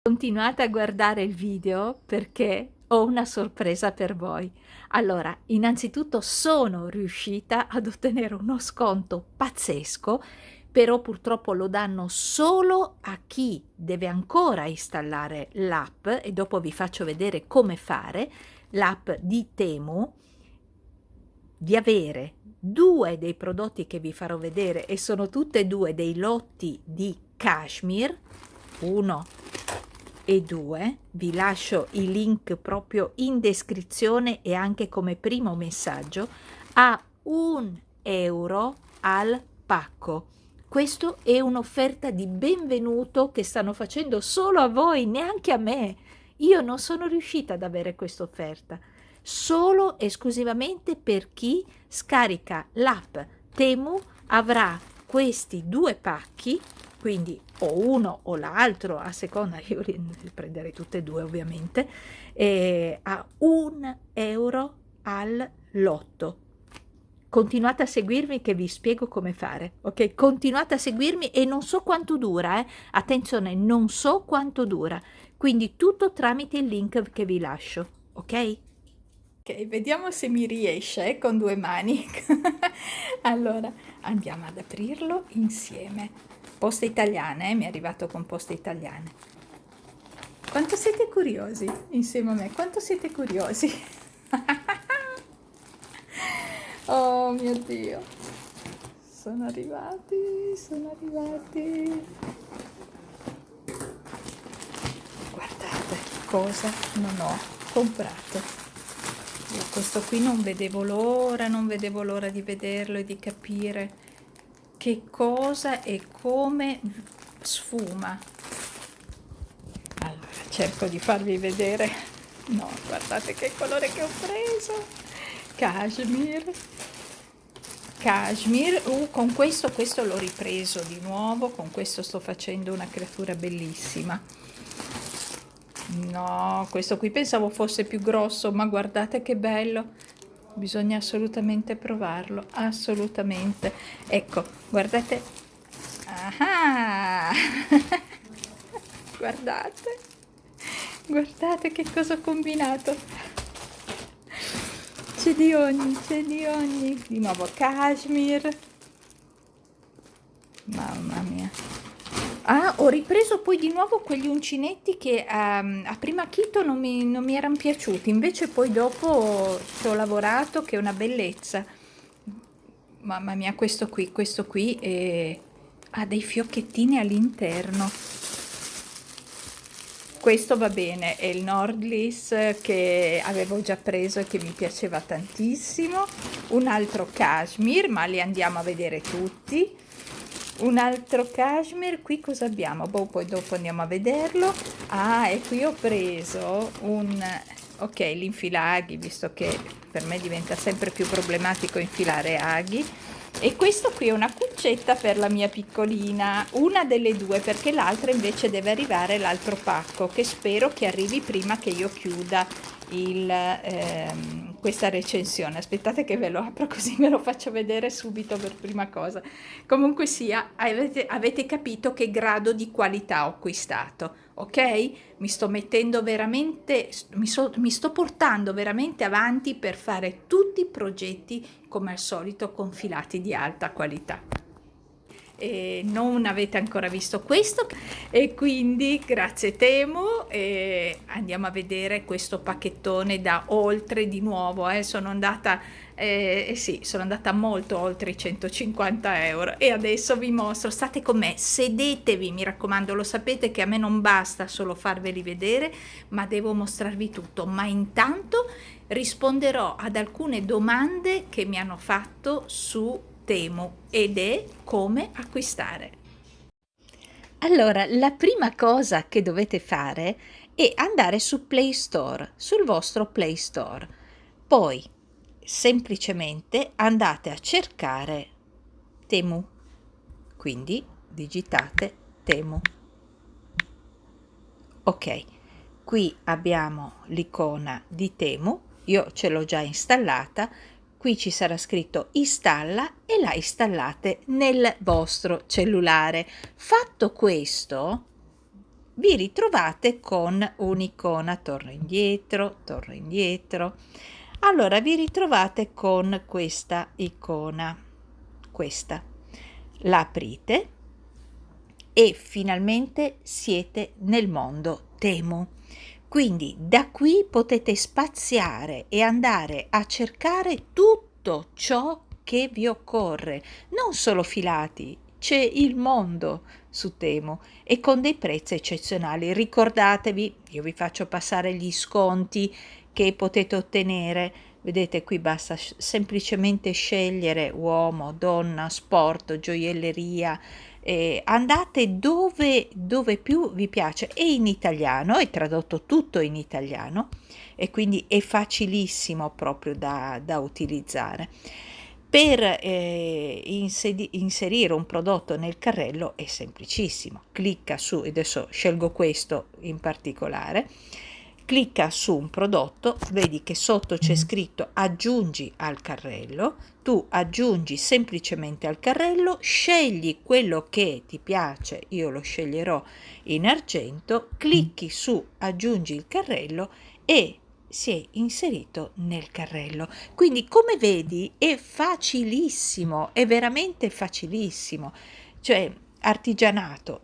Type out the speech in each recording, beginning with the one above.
Continuate a guardare il video perché ho una sorpresa per voi. Allora, innanzitutto sono riuscita ad ottenere uno sconto pazzesco, però purtroppo lo danno solo a chi deve ancora installare l'app e dopo vi faccio vedere come fare l'app di Temu, di avere due dei prodotti che vi farò vedere e sono tutte e due dei lotti di cashmere, uno e 2, vi lascio i link proprio in descrizione e anche come primo messaggio, a 1 € al pacco. Questo è un'offerta di benvenuto che stanno facendo solo a voi, neanche a me. Io non sono riuscita ad avere questa offerta, solo esclusivamente per chi scarica l'app Temu avrà questi due pacchi, quindi o uno o l'altro a seconda, io li prenderei tutte e due ovviamente, a 1 € al lotto. Continuate a seguirmi che vi spiego come fare, ok? Continuate a seguirmi e non so quanto dura, attenzione, non so quanto dura, quindi tutto tramite il link che vi lascio, ok? Ok, vediamo se mi riesce con due mani. Allora, andiamo ad aprirlo insieme. Poste italiane, mi è arrivato con poste italiane. Quanto siete curiosi insieme a me? Quanto siete curiosi? Oh mio Dio. Sono arrivati, sono arrivati. Guardate cosa non ho comprato. Io questo qui non vedevo l'ora di vederlo e di capire che cosa e come sfuma. Allora, cerco di farvi vedere. No, guardate che colore che ho preso. Cashmere. Cashmere. Con questo l'ho ripreso di nuovo. Con questo sto facendo una creatura bellissima. No, questo qui pensavo fosse più grosso, ma guardate che bello. Bisogna assolutamente provarlo, assolutamente. Ecco, guardate. Ah! Guardate. Guardate che cosa ho combinato. C'è di ogni, c'è di ogni. Di nuovo cashmere. Mamma mia. Ah, ho ripreso poi di nuovo quegli uncinetti che a prima acchito non mi erano piaciuti, invece poi dopo ci ho lavorato che è una bellezza. Mamma mia, questo qui ha dei fiocchettini all'interno. Questo va bene, è il Nordlis che avevo già preso e che mi piaceva tantissimo. Un altro cashmere, ma li andiamo a vedere tutti. Un altro cashmere, qui cosa abbiamo? Boh, poi dopo andiamo a vederlo. Ah, e qui ho preso ok, l'infilaghi, visto che per me diventa sempre più problematico infilare aghi. E questo qui è una cuccetta per la mia piccolina, una delle due, perché l'altra invece deve arrivare l'altro pacco, che spero che arrivi prima che io chiuda questa recensione. Aspettate che ve lo apro così ve lo faccio vedere subito per prima cosa. Comunque sia, avete capito che grado di qualità ho acquistato, ok? Mi sto mettendo veramente, mi sto portando veramente avanti per fare tutti i progetti come al solito con filati di alta qualità. E non avete ancora visto questo e quindi grazie Temu e andiamo a vedere questo pacchettone da oltre di nuovo, sono andata sì, sono andata molto oltre i 150 € e adesso vi mostro, state con me, sedetevi, mi raccomando, lo sapete che a me non basta solo farveli vedere, ma devo mostrarvi tutto, ma intanto risponderò ad alcune domande che mi hanno fatto su Temu ed è come acquistare. Allora, la prima cosa che dovete fare è andare su Play Store, sul vostro Play Store. Poi semplicemente andate a cercare Temu. Quindi digitate Temu. Ok, qui abbiamo l'icona di Temu, io ce l'ho già installata, qui ci sarà scritto installa e la installate nel vostro cellulare. Fatto questo, vi ritrovate con un'icona, torno indietro, allora vi ritrovate con questa icona, questa, la aprite e finalmente siete nel mondo Temu. Quindi da qui potete spaziare e andare a cercare tutto ciò che vi occorre, non solo filati, c'è il mondo su Temu e con dei prezzi eccezionali. Ricordatevi, io vi faccio passare gli sconti che potete ottenere. Vedete, qui basta semplicemente scegliere uomo, donna, sport, gioielleria. Andate dove più vi piace, è in italiano, è tradotto tutto in italiano e quindi è facilissimo proprio da utilizzare. Per inserire un prodotto nel carrello è semplicissimo, clicca su, adesso scelgo questo in particolare, clicca su un prodotto, vedi che sotto c'è scritto aggiungi al carrello, tu aggiungi semplicemente al carrello, scegli quello che ti piace, io lo sceglierò in argento, clicchi su aggiungi il carrello e si è inserito nel carrello. Quindi come vedi è facilissimo, è veramente facilissimo, cioè artigianato.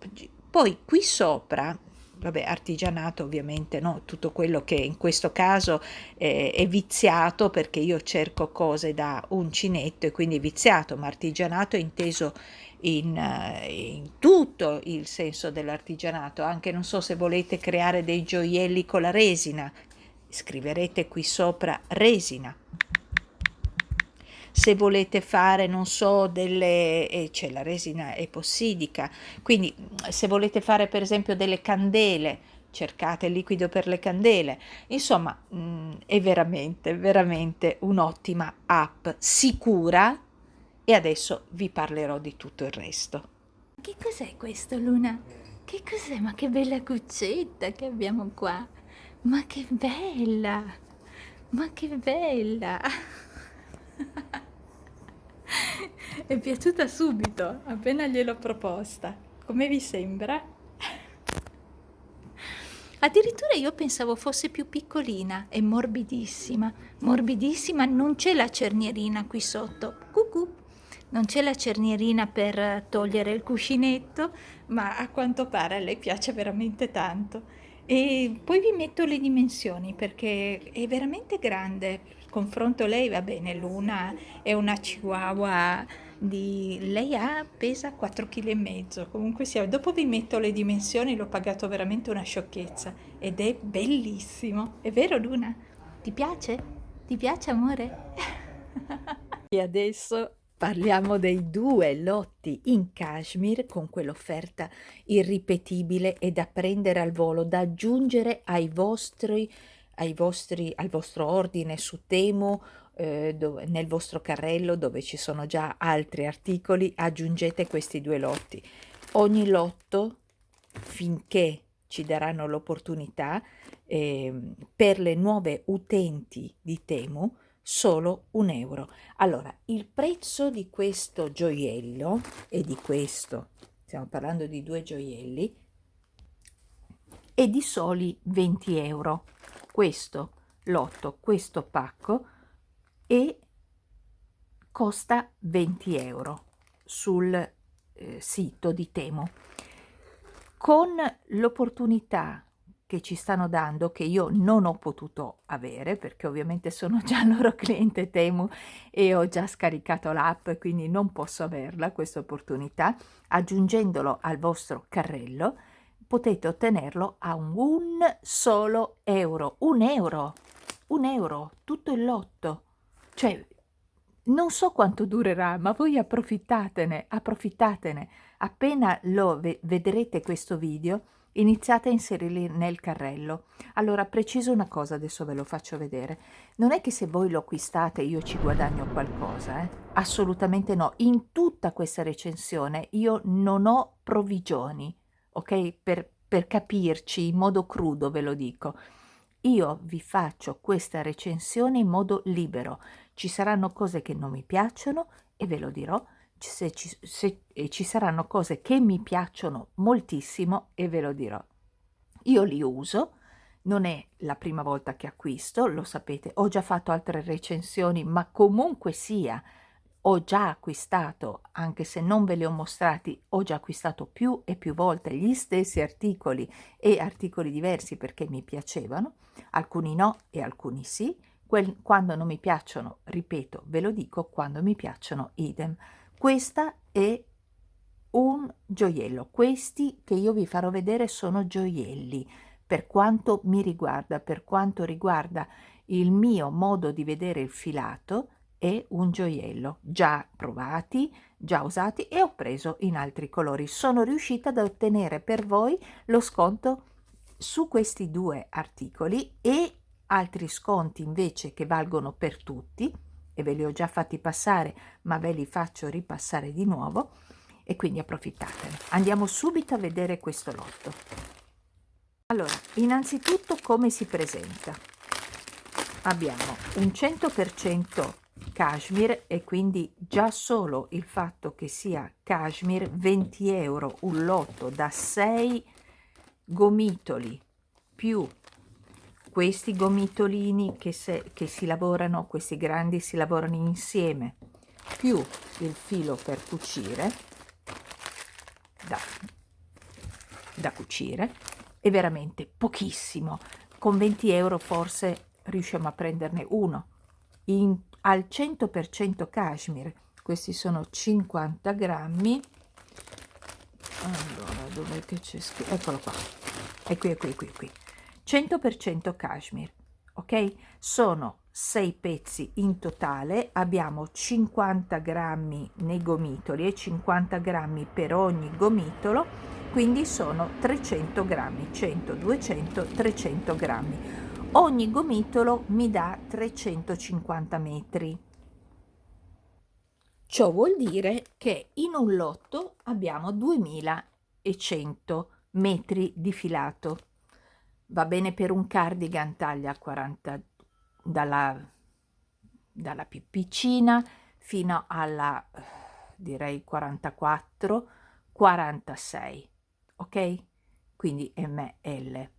Poi qui sopra, vabbè, artigianato ovviamente, no, tutto quello che in questo caso è viziato, perché io cerco cose da uncinetto e quindi viziato, ma artigianato è inteso in tutto il senso dell'artigianato. Anche non so se volete creare dei gioielli con la resina, scriverete qui sopra resina. Se volete fare, non so, c'è la resina epossidica, quindi se volete fare per esempio delle candele, cercate il liquido per le candele. Insomma, è veramente un'ottima app, sicura, e adesso vi parlerò di tutto il resto. Che cos'è questo, Luna? Che cos'è? Ma che bella cuccetta che abbiamo qua! Ma che bella! Ma che bella! È piaciuta subito, appena gliel'ho proposta. Come vi sembra? Addirittura io pensavo fosse più piccolina e morbidissima, morbidissima, non c'è la cernierina qui sotto. Cucù. Non c'è la cernierina per togliere il cuscinetto, ma a quanto pare a lei piace veramente tanto. E poi vi metto le dimensioni perché è veramente grande. Confronto lei, va bene, Luna è una chihuahua pesa 4,5 kg. Comunque sia, dopo vi metto le dimensioni, l'ho pagato veramente una sciocchezza ed è bellissimo. È vero, Luna? Ti piace? Ti piace, amore? E adesso parliamo dei 2 lotti in cashmere con quell'offerta irripetibile e da prendere al volo, da aggiungere al vostro ordine su Temu, nel vostro carrello dove ci sono già altri articoli, aggiungete questi 2 lotti. Ogni lotto, finché ci daranno l'opportunità, per le nuove utenti di Temu, solo 1 euro. Allora, il prezzo di questo gioiello e di questo, stiamo parlando di 2 gioielli, è di soli 20 euro. Questo lotto, questo pacco, e costa 20 euro sul sito di Temu. Con l'opportunità che ci stanno dando, che io non ho potuto avere perché ovviamente sono già loro cliente Temu e ho già scaricato l'app, quindi non posso averla questa opportunità, aggiungendolo al vostro carrello potete ottenerlo a un solo euro. 1 euro, 1 euro, tutto il lotto. Cioè, non so quanto durerà, ma voi approfittatene, approfittatene. Appena vedrete questo video, iniziate a inserirli nel carrello. Allora, preciso una cosa, adesso ve lo faccio vedere. Non è che se voi lo acquistate io ci guadagno qualcosa, eh? Assolutamente no. In tutta questa recensione io non ho provvigioni, ok? Per capirci in modo crudo ve lo dico. Io vi faccio questa recensione in modo libero. Ci saranno cose che non mi piacciono e ve lo dirò, e ci saranno cose che mi piacciono moltissimo e ve lo dirò. io li uso, non è la prima volta che acquisto, lo sapete, ho già fatto altre recensioni, ma comunque sia, ho già acquistato, anche se non ve li ho mostrati, ho già acquistato più e più volte gli stessi articoli e articoli diversi perché mi piacevano, alcuni no e alcuni sì. Quando non mi piacciono, ripeto, ve lo dico, quando mi piacciono, idem. Questa è un gioiello. Questi che io vi farò vedere sono gioielli. Per quanto mi riguarda, per quanto riguarda il mio modo di vedere il filato, è un gioiello. Già provati, già usati e ho preso in altri colori. Sono riuscita ad ottenere per voi lo sconto su questi due articoli e altri sconti invece che valgono per tutti, e ve li ho già fatti passare, ma ve li faccio ripassare di nuovo e quindi approfittatene. Andiamo subito a vedere questo lotto. Allora, innanzitutto come si presenta? Abbiamo un 100% cashmere e quindi già solo il fatto che sia cashmere, 20 euro un lotto da 6 gomitoli più questi gomitolini che si lavorano, questi grandi si lavorano insieme, più il filo per cucire da cucire, è veramente pochissimo. Con 20 euro forse riusciamo a prenderne uno al 100% cashmere. Questi sono 50 grammi. Allora, dov'è che c'è scritto? Eccolo qua, è qui. 100% cashmere, ok? Sono 6 pezzi in totale, abbiamo 50 grammi nei gomitoli e 50 grammi per ogni gomitolo, quindi sono 300 grammi, 100, 200, 300 grammi. Ogni gomitolo mi dà 350 metri. Ciò vuol dire che in un lotto abbiamo 2100 metri di filato. Va bene per un cardigan taglia 40, dalla più piccina fino alla, direi 44, 46, ok? Quindi ML.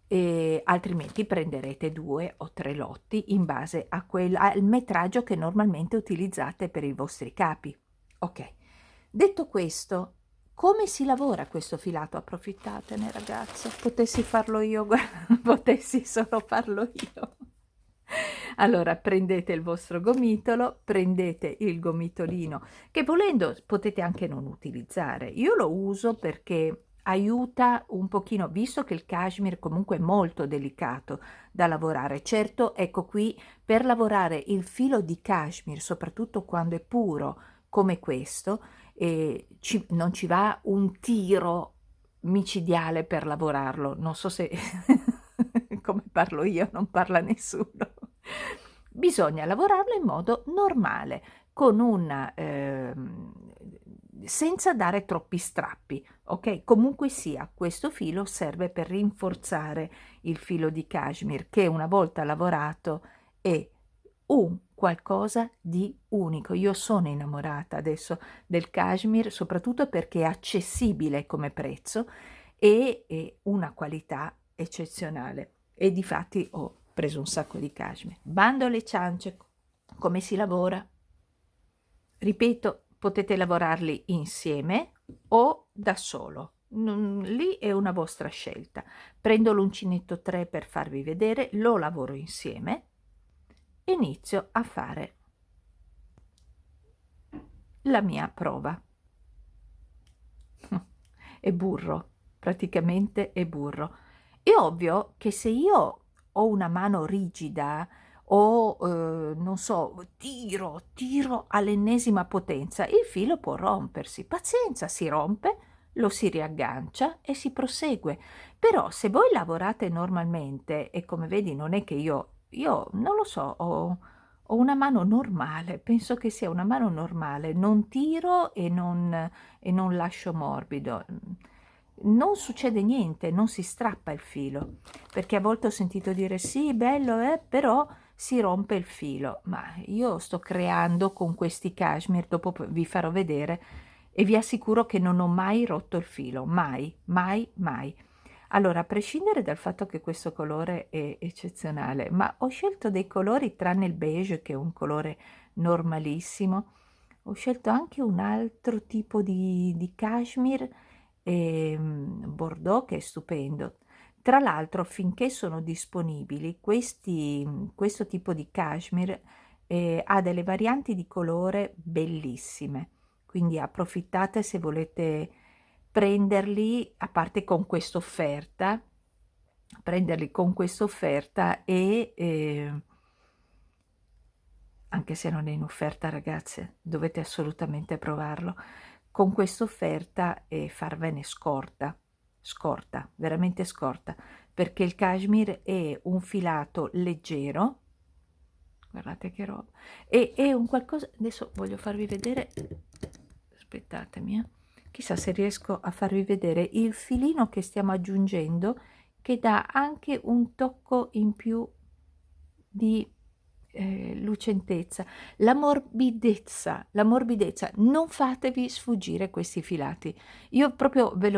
E altrimenti prenderete 2 o 3 lotti in base al metraggio che normalmente utilizzate per i vostri capi. Ok, detto questo, come si lavora questo filato? Approfittatene, ragazze, potessi farlo io, potessi solo farlo io. Allora prendete il vostro gomitolo, prendete il gomitolino che volendo potete anche non utilizzare. Io lo uso perché aiuta un pochino, visto che il cashmere comunque è molto delicato da lavorare. Certo, ecco qui, per lavorare il filo di cashmere, soprattutto quando è puro come questo, non ci va un tiro micidiale per lavorarlo. Non so se come parlo io, non parla nessuno. Bisogna lavorarlo in modo normale, con senza dare troppi strappi, ok? Comunque sia, questo filo serve per rinforzare il filo di cashmere, che una volta lavorato è un qualcosa di unico. Io sono innamorata adesso del cashmere, soprattutto perché è accessibile come prezzo e è una qualità eccezionale. E difatti ho preso un sacco di cashmere. Bando alle ciance, come si lavora? Ripeto, potete lavorarli insieme o da solo. Lì è una vostra scelta. Prendo l'uncinetto 3 per farvi vedere, lo lavoro insieme e inizio a fare la mia prova. È burro, praticamente è burro. È ovvio che se io ho una mano rigida o non so, tiro all'ennesima potenza, il filo può rompersi. Pazienza, si rompe, lo si riaggancia e si prosegue. Però se voi lavorate normalmente, e come vedi non è che io non lo so, ho una mano normale, penso che sia una mano normale, non tiro e non lascio morbido. Non succede niente, non si strappa il filo, perché a volte ho sentito dire sì, bello, però si rompe il filo. Ma io sto creando con questi cashmere, dopo vi farò vedere, e vi assicuro che non ho mai rotto il filo, mai, mai, mai. Allora, a prescindere dal fatto che questo colore è eccezionale, ma ho scelto dei colori, tranne il beige che è un colore normalissimo, ho scelto anche un altro tipo di cashmere, bordeaux, che è stupendo. Tra l'altro, finché sono disponibili, questo tipo di cashmere ha delle varianti di colore bellissime, quindi approfittate se volete prenderli, a parte con questa offerta, prenderli con questa offerta e anche se non è in offerta, ragazze, dovete assolutamente provarlo, con questa offerta e farvene scorta, veramente scorta, perché il cashmere è un filato leggero, guardate che roba, e è un qualcosa, adesso voglio farvi vedere, aspettatemi, chissà se riesco a farvi vedere il filino che stiamo aggiungendo, che dà anche un tocco in più di lucentezza, la morbidezza, non fatevi sfuggire questi filati. Io proprio ve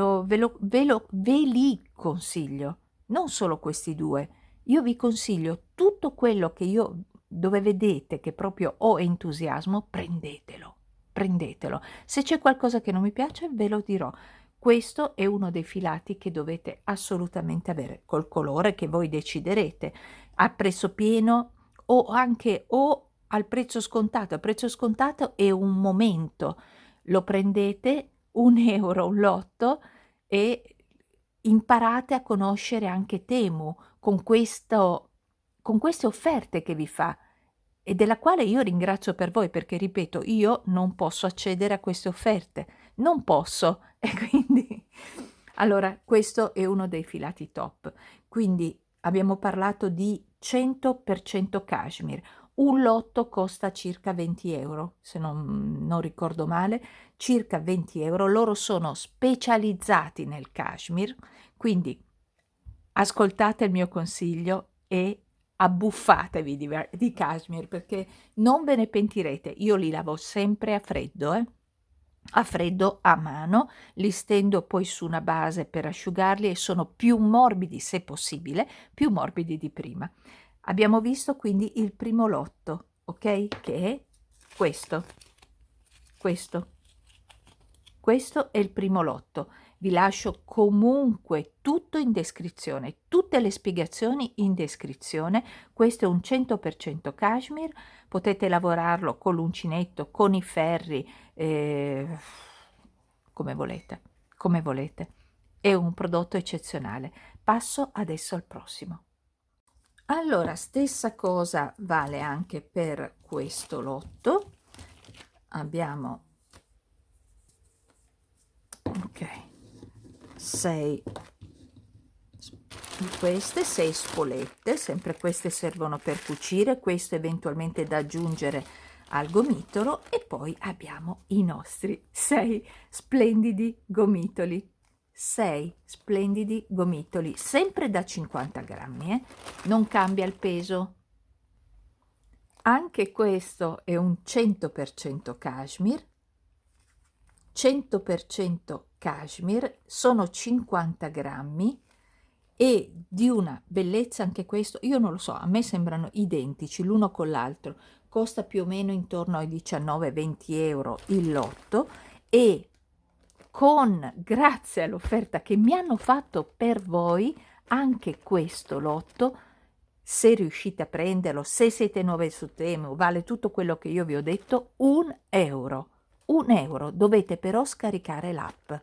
li consiglio, non solo questi due. Io vi consiglio tutto quello che io, dove vedete che proprio ho entusiasmo, prendetelo, prendetelo. Se c'è qualcosa che non mi piace, ve lo dirò. Questo è uno dei filati che dovete assolutamente avere, col colore che voi deciderete, a prezzo pieno o anche o al prezzo scontato. Il prezzo scontato è un momento, lo prendete 1 euro un lotto e imparate a conoscere anche Temu con questo, con queste offerte che vi fa e della quale io ringrazio per voi, perché ripeto, io non posso accedere a queste offerte, non posso, e quindi allora questo è uno dei filati top. Quindi abbiamo parlato di 100% cashmere. Un lotto costa circa 20 euro, se non ricordo male, circa 20 euro. Loro sono specializzati nel cashmere, quindi ascoltate il mio consiglio e abbuffatevi di cashmere, perché non ve ne pentirete. Io li lavo sempre a freddo a mano, li stendo poi su una base per asciugarli e sono più morbidi, se possibile, più morbidi di prima. Abbiamo visto quindi il primo lotto, ok? Che è questo, questo. Questo è il primo lotto. Vi lascio comunque tutto in descrizione, tutte le spiegazioni in descrizione. Questo è un 100% cashmere, potete lavorarlo con l'uncinetto, con i ferri, come volete, come volete. È un prodotto eccezionale. Passo adesso al prossimo. Allora, stessa cosa vale anche per questo lotto. Abbiamo, ok, 6 di queste, 6 spolette, sempre queste servono per cucire, questo eventualmente da aggiungere al gomitolo, e poi abbiamo i nostri 6 splendidi gomitoli. 6 splendidi gomitoli, sempre da 50 grammi, non cambia il peso. Anche questo è un 100% cashmere, 100% cashmere, sono 50 grammi e di una bellezza anche questo, io non lo so, a me sembrano identici l'uno con l'altro, costa più o meno intorno ai 19-20 euro il lotto, e grazie all'offerta che mi hanno fatto per voi, anche questo lotto, se riuscite a prenderlo, se siete nuove su Temu, vale tutto quello che io vi ho detto, 1 euro. 1 euro, dovete però scaricare l'app,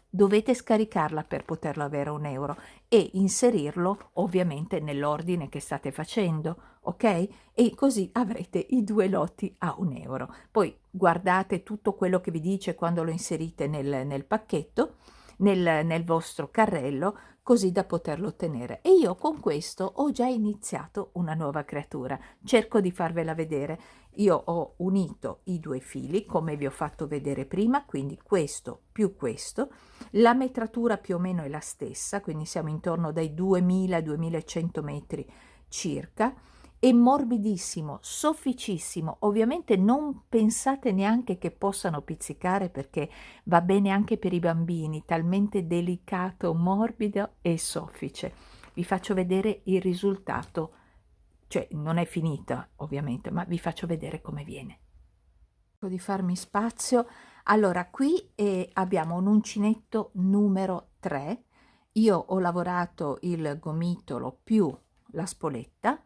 dovete scaricarla per poterlo avere 1 euro e inserirlo ovviamente nell'ordine che state facendo, ok? E così avrete i 2 lotti a 1 euro. Poi guardate tutto quello che vi dice quando lo inserite nel pacchetto, nel vostro carrello, così da poterlo ottenere. E io con questo ho già iniziato una nuova creatura, cerco di farvela vedere. Io ho unito i 2 fili come vi ho fatto vedere prima, quindi questo più questo, la metratura più o meno è la stessa, quindi siamo intorno dai 2000 ai 2100 metri circa, è morbidissimo, sofficissimo. Ovviamente non pensate neanche che possano pizzicare, perché va bene anche per i bambini, talmente delicato, morbido e soffice. Vi faccio vedere il risultato, cioè non è finita ovviamente, ma vi faccio vedere come viene. Cerco di farmi spazio. Allora, qui abbiamo un uncinetto numero 3. Io ho lavorato il gomitolo più la spoletta,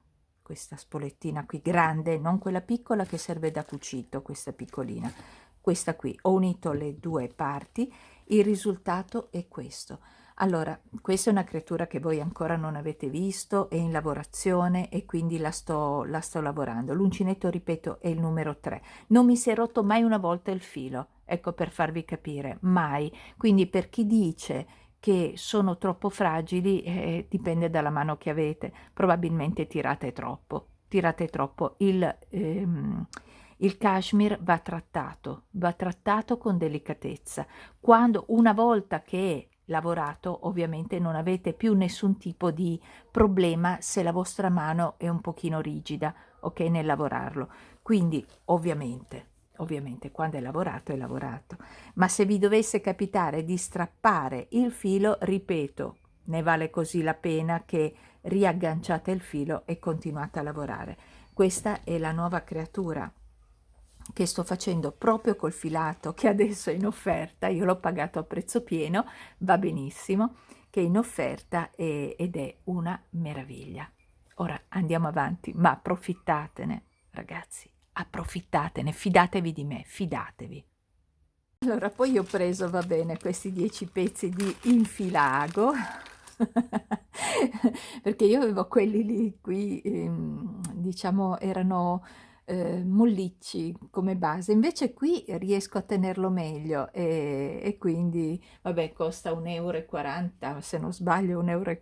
questa spolettina qui grande, non quella piccola che serve da cucito, questa piccolina, questa qui. Ho unito le due parti, il risultato è questo. Allora, questa è una creatura che voi ancora non avete visto, è in lavorazione e quindi la sto lavorando. L'uncinetto, ripeto, è il numero 3. Non mi si è rotto mai una volta il filo, ecco, per farvi capire, mai. Quindi per chi dice che sono troppo fragili, dipende dalla mano che avete, probabilmente tirate troppo. Il cashmere va trattato con delicatezza. Quando, una volta che è lavorato, ovviamente non avete più nessun tipo di problema se la vostra mano è un pochino rigida, ok, nel lavorarlo. Quindi ovviamente quando è lavorato, ma se vi dovesse capitare di strappare il filo, ripeto, ne vale così la pena che riagganciate il filo e continuate a lavorare. Questa è la nuova creatura che sto facendo proprio col filato che adesso è in offerta. Io l'ho pagato a prezzo pieno, va benissimo, che è in offerta ed è una meraviglia. Ora andiamo avanti, ma approfittatene, ragazzi, approfittatene, fidatevi di me, fidatevi. Allora, poi ho preso, va bene, questi 10 pezzi di infilago, perché io avevo quelli lì qui, diciamo, erano mollicci come base, invece qui riesco a tenerlo meglio e quindi, vabbè, costa 1,40 euro, se non sbaglio 1,40 euro,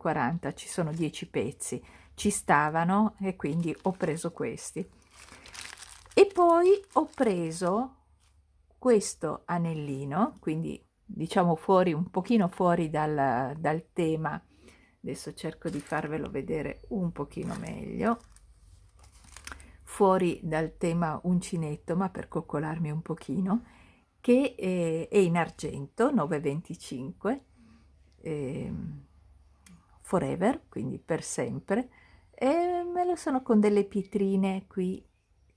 ci sono 10 pezzi, ci stavano e quindi ho preso questi. E poi ho preso questo anellino, quindi diciamo fuori, un pochino fuori dal tema. Adesso cerco di farvelo vedere un pochino meglio, fuori dal tema uncinetto, ma per coccolarmi un pochino, che è in argento 9,25, forever, quindi per sempre, e me lo sono con delle pietrine qui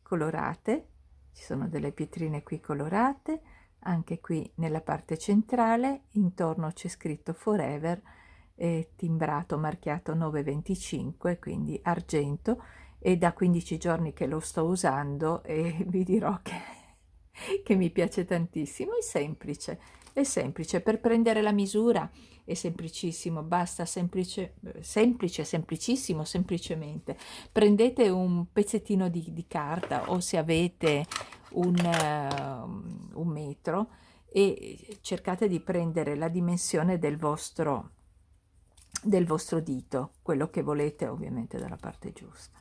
colorate. Ci sono delle pietrine qui colorate, anche qui nella parte centrale, intorno c'è scritto forever, timbrato, marchiato 9,25, quindi argento, e da 15 giorni che lo sto usando e vi dirò che mi piace tantissimo. È semplice, per prendere la misura è semplicissimo, basta semplicissimo, semplicemente prendete un pezzettino di carta, o se avete un metro, e cercate di prendere la dimensione del vostro dito, quello che volete, ovviamente dalla parte giusta,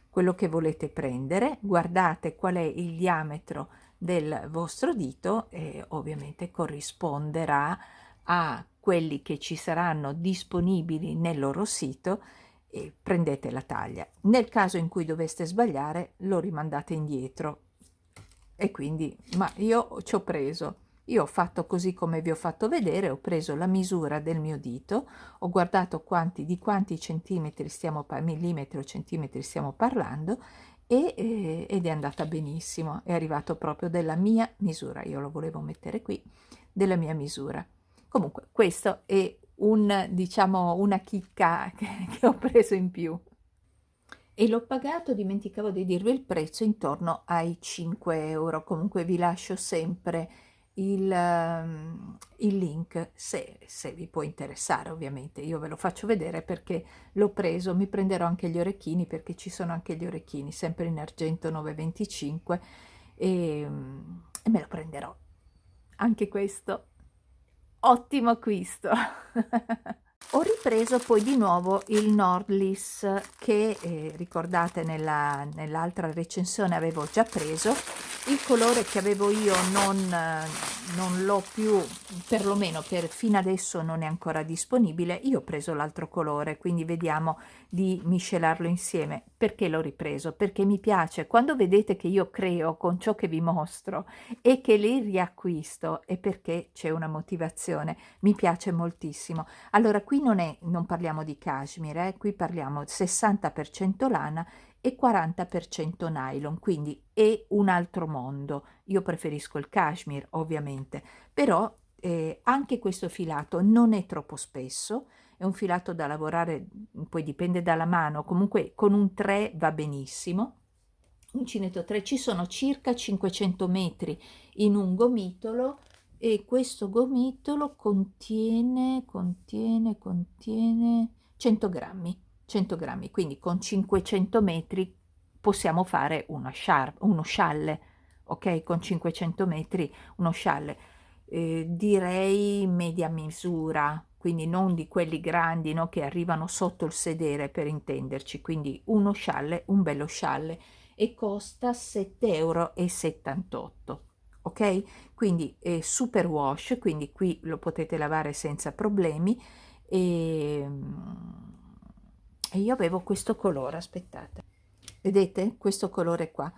quello che volete prendere, guardate qual è il diametro del vostro dito e ovviamente corrisponderà a quelli che ci saranno disponibili nel loro sito, e prendete la taglia. Nel caso in cui doveste sbagliare, lo rimandate indietro. E quindi, ma io ci ho preso, io ho fatto così come vi ho fatto vedere, ho preso la misura del mio dito, ho guardato di quanti centimetri millimetri o centimetri stiamo parlando, ed è andata benissimo, è arrivato proprio della mia misura. Io lo volevo mettere qui, della mia misura. Comunque questo è diciamo, una chicca che ho preso in più. E l'ho pagato, dimenticavo di dirvi il prezzo, intorno ai 5 euro. Comunque vi lascio sempre il link se vi può interessare. Ovviamente io ve lo faccio vedere perché l'ho preso, mi prenderò anche gli orecchini, perché ci sono anche gli orecchini sempre in argento 9,25, e me lo prenderò. Anche questo ottimo acquisto. Ho ripreso poi di nuovo il Nordlis che ricordate nell'altra recensione avevo già preso, il colore che avevo io non l'ho più, perlomeno fino adesso non è ancora disponibile. Io ho preso l'altro colore, quindi vediamo di miscelarlo insieme. Perché l'ho ripreso? Perché mi piace. Quando vedete che io creo con ciò che vi mostro e che li riacquisto, è perché c'è una motivazione. Mi piace moltissimo. Allora, qui non parliamo di cashmere, qui parliamo 60% lana e 40% nylon, quindi è un altro mondo. Io preferisco il cashmere, ovviamente, però anche questo filato non è troppo spesso, è un filato da lavorare, poi dipende dalla mano, comunque con un 3 va benissimo. Uncinetto 3, ci sono circa 500 metri in un gomitolo e questo gomitolo contiene 100 grammi, 100 grammi, quindi con 500 metri possiamo fare uno scialle, ok? Con 500 metri uno scialle, direi media misura, quindi non di quelli grandi, no, che arrivano sotto il sedere, per intenderci, quindi uno scialle, un bello scialle, e costa 7,78 euro, ok? Quindi è super wash, quindi qui lo potete lavare senza problemi. E io avevo questo colore, aspettate, vedete questo colore qua,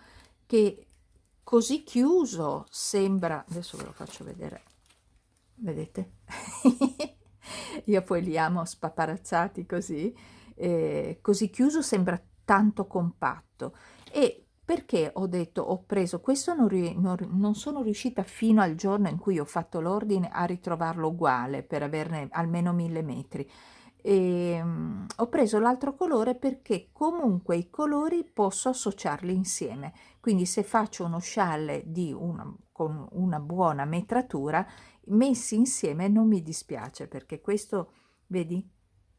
che così chiuso sembra, adesso ve lo faccio vedere, vedete? Io poi li amo spaparazzati così, così chiuso sembra tanto compatto. E perché ho detto, ho preso questo, non sono riuscita fino al giorno in cui ho fatto l'ordine a ritrovarlo uguale per averne almeno 1000 metri. Ho preso l'altro colore perché comunque i colori posso associarli insieme, quindi se faccio uno scialle con una buona metratura, messi insieme non mi dispiace, perché questo, vedi,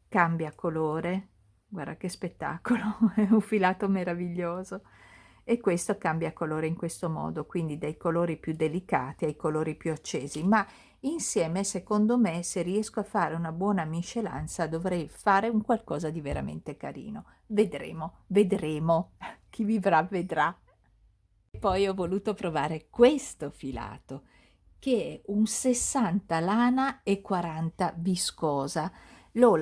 cambia colore, guarda che spettacolo, è un filato meraviglioso, e questo cambia colore in questo modo, quindi dai colori più delicati ai colori più accesi, ma insieme, secondo me, se riesco a fare una buona miscelanza, dovrei fare un qualcosa di veramente carino. Vedremo, vedremo, chi vivrà vedrà. E poi ho voluto provare questo filato, che è un 60 lana e 40 viscosa. Lo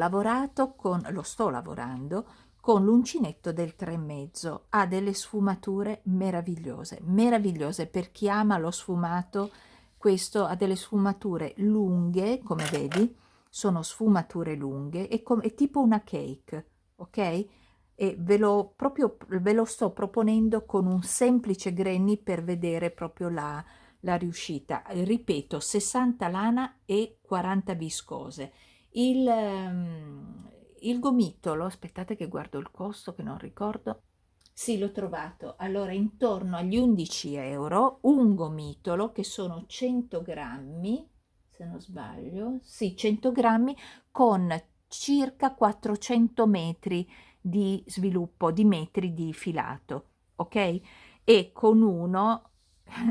sto lavorando con l'uncinetto del 3,5. Ha delle sfumature meravigliose, meravigliose. Per chi ama lo sfumato, questo ha delle sfumature lunghe, come vedi, sono sfumature lunghe, è tipo una cake, ok? E ve lo sto proponendo con un semplice granny per vedere proprio la riuscita. Ripeto, 60 lana e 40 viscose. Il gomitolo, aspettate che guardo il costo che non ricordo. Sì, l'ho trovato. Allora, intorno agli 11 euro, un gomitolo che sono 100 grammi, se non sbaglio, sì, 100 grammi con circa 400 metri di sviluppo, di metri di filato, ok? E con uno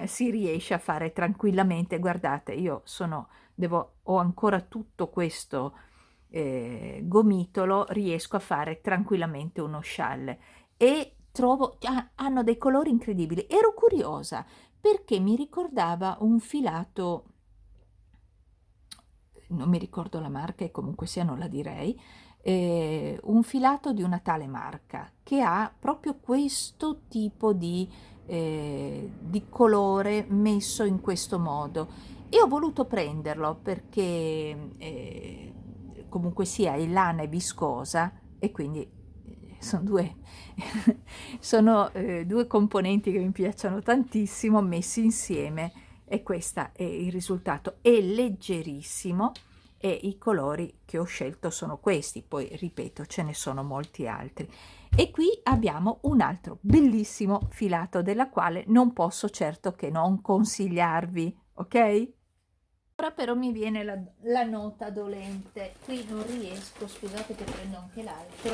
si riesce a fare tranquillamente. Guardate, ho ancora tutto questo gomitolo, riesco a fare tranquillamente uno scialle e hanno dei colori incredibili. Ero curiosa perché mi ricordava un filato, non mi ricordo la marca e comunque sia non la direi, un filato di una tale marca che ha proprio questo tipo di colore messo in questo modo, e ho voluto prenderlo perché comunque sia è lana e viscosa, e quindi sono due, sono due componenti che mi piacciono tantissimo messi insieme, e questo è il risultato. È leggerissimo e i colori che ho scelto sono questi, poi ripeto ce ne sono molti altri. E qui abbiamo un altro bellissimo filato della quale non posso certo che non consigliarvi, ok? Ora però mi viene la nota dolente, qui non riesco, scusate che prendo anche l'altro,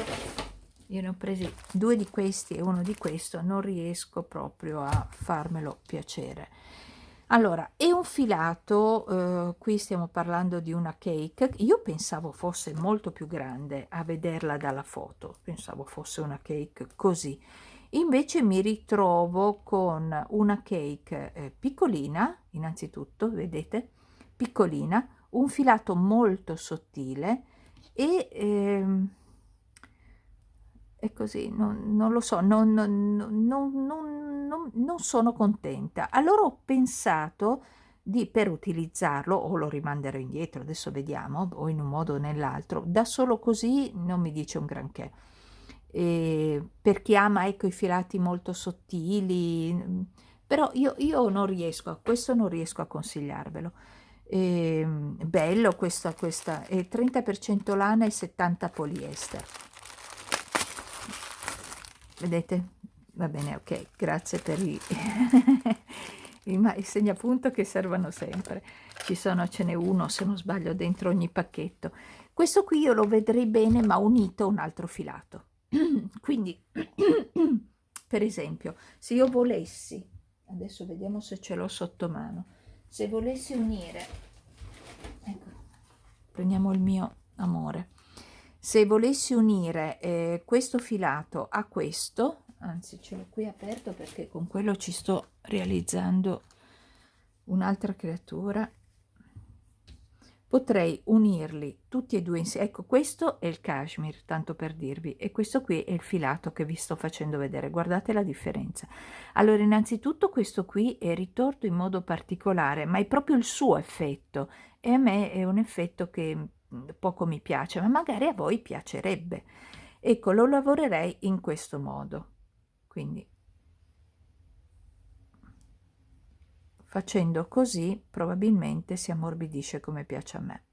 io ne ho presi due di questi e uno di questo, non riesco proprio a farmelo piacere. Allora, è un filato, qui stiamo parlando di una cake, io pensavo fosse molto più grande a vederla dalla foto, pensavo fosse una cake così. Invece mi ritrovo con una cake piccolina, innanzitutto, vedete, piccolina, un filato molto sottile e così, non lo so, non sono contenta. Allora ho pensato per utilizzarlo, o lo rimanderò indietro, adesso vediamo, o in un modo o nell'altro, da solo così non mi dice un granché. Per chi ama, ecco, i filati molto sottili, però io non riesco, questo non riesco a consigliarvelo. Bello questa è 30% lana e 70 poliester. Vedete? Va bene, ok, grazie per i segnapunto che servono sempre. Ce n'è uno, se non sbaglio, dentro ogni pacchetto. Questo qui io lo vedrei bene, ma unito a un altro filato. Quindi, per esempio, se io volessi, adesso vediamo se ce l'ho sotto mano, se volessi unire, ecco, prendiamo il mio amore, se volessi unire questo filato a questo, anzi ce l'ho qui aperto perché con quello ci sto realizzando un'altra creatura, potrei unirli tutti e due insieme. Ecco, questo è il cashmere, tanto per dirvi, e questo qui è il filato che vi sto facendo vedere. Guardate la differenza. Allora, innanzitutto questo qui è ritorto in modo particolare, ma è proprio il suo effetto, e a me è un effetto che poco mi piace, ma magari a voi piacerebbe. Ecco, lo lavorerei in questo modo. Quindi facendo così probabilmente si ammorbidisce come piace a me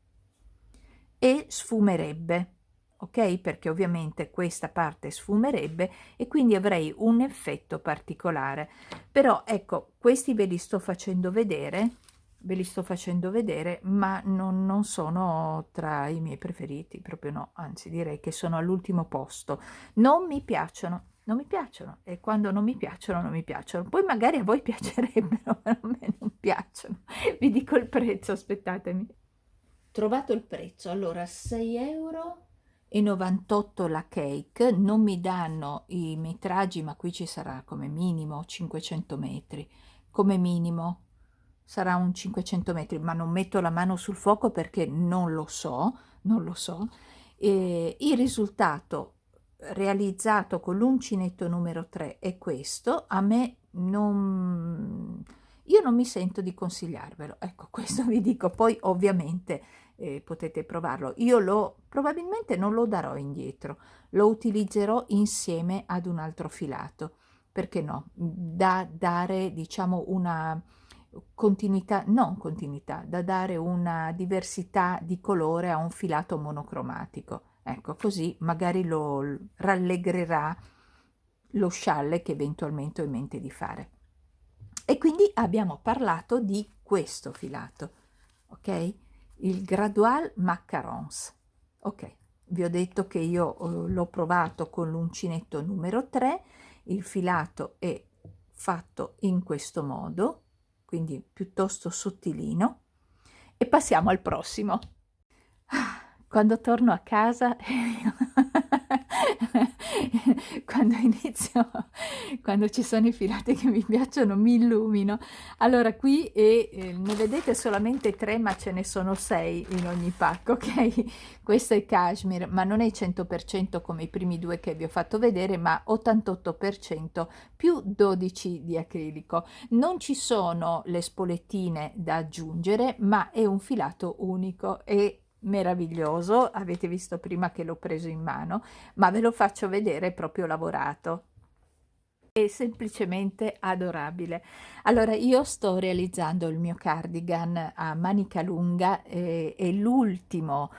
e sfumerebbe, ok? Perché ovviamente questa parte sfumerebbe e quindi avrei un effetto particolare. Però ecco, questi ve li sto facendo vedere, ma non sono tra i miei preferiti, proprio no, anzi direi che sono all'ultimo posto. Non mi piacciono, non mi piacciono, e quando non mi piacciono non mi piacciono. Poi magari a voi piacerebbero, ma a me non piacciono. Vi dico il prezzo, aspettatemi. Trovato il prezzo, allora 6,98 euro la cake, non mi danno i metraggi, ma qui ci sarà come minimo 500 metri, come minimo sarà un 500 metri, ma non metto la mano sul fuoco perché non lo so, non lo so. Il risultato realizzato con l'uncinetto numero 3 è questo, a me non... Io non mi sento di consigliarvelo, ecco, questo vi dico, poi ovviamente potete provarlo. Io probabilmente non lo darò indietro, lo utilizzerò insieme ad un altro filato, perché no, da dare diciamo una continuità, non continuità, da dare una diversità di colore a un filato monocromatico. Ecco, così magari lo rallegrerà lo scialle che eventualmente ho in mente di fare. E quindi abbiamo parlato di questo filato, ok? Il Gradual Macarons. Ok, vi ho detto che io l'ho provato con l'uncinetto numero 3, il filato è fatto in questo modo, quindi piuttosto sottilino, e passiamo al prossimo. Quando torno a casa, quando inizio, quando ci sono i filati che mi piacciono, mi illumino. Allora, qui ne vedete solamente 3, ma ce ne sono 6 in ogni pacco, ok? Questo è cashmere, ma non è 100% come i primi due che vi ho fatto vedere, ma 88% più 12 di acrilico. Non ci sono le spolettine da aggiungere, ma è un filato unico e meraviglioso. Avete visto prima che l'ho preso in mano, ma ve lo faccio vedere proprio lavorato. È semplicemente adorabile. Allora, io sto realizzando il mio cardigan a manica lunga, è l'ultimo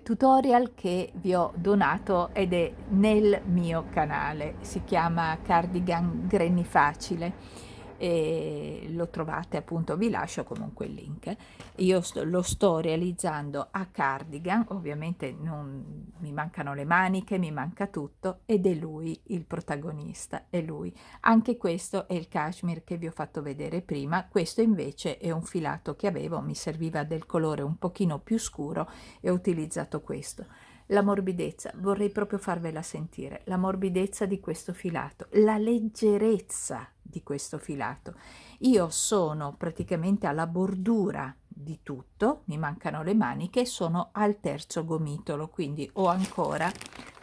tutorial che vi ho donato ed è nel mio canale, si chiama Cardigan Granny Facile e lo trovate, appunto, vi lascio comunque il link. Io lo sto realizzando a cardigan, ovviamente non mi mancano le maniche, mi manca tutto, ed è lui il protagonista, è lui. Anche questo è il cashmere che vi ho fatto vedere prima, questo invece è un filato che avevo, mi serviva del colore un pochino più scuro e ho utilizzato questo. La morbidezza, vorrei proprio farvela sentire, la morbidezza di questo filato, la leggerezza di questo filato. Io sono praticamente alla bordura di tutto, mi mancano le maniche, sono al terzo gomitolo, quindi ho ancora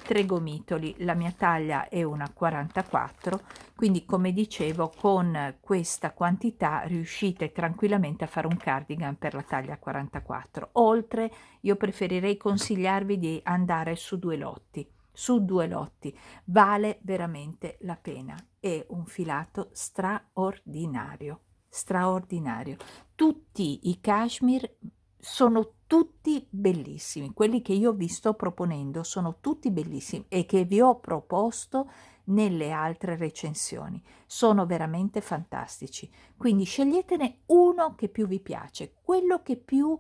3 gomitoli, la mia taglia è una 44, quindi come dicevo con questa quantità riuscite tranquillamente a fare un cardigan per la taglia 44. Oltre, io preferirei consigliarvi di andare su 2 lotti, vale veramente la pena, è un filato straordinario, straordinario. Tutti i cashmere sono tutti bellissimi, quelli che io vi sto proponendo sono tutti bellissimi e che vi ho proposto nelle altre recensioni, sono veramente fantastici, quindi sceglietene uno che più vi piace, quello che più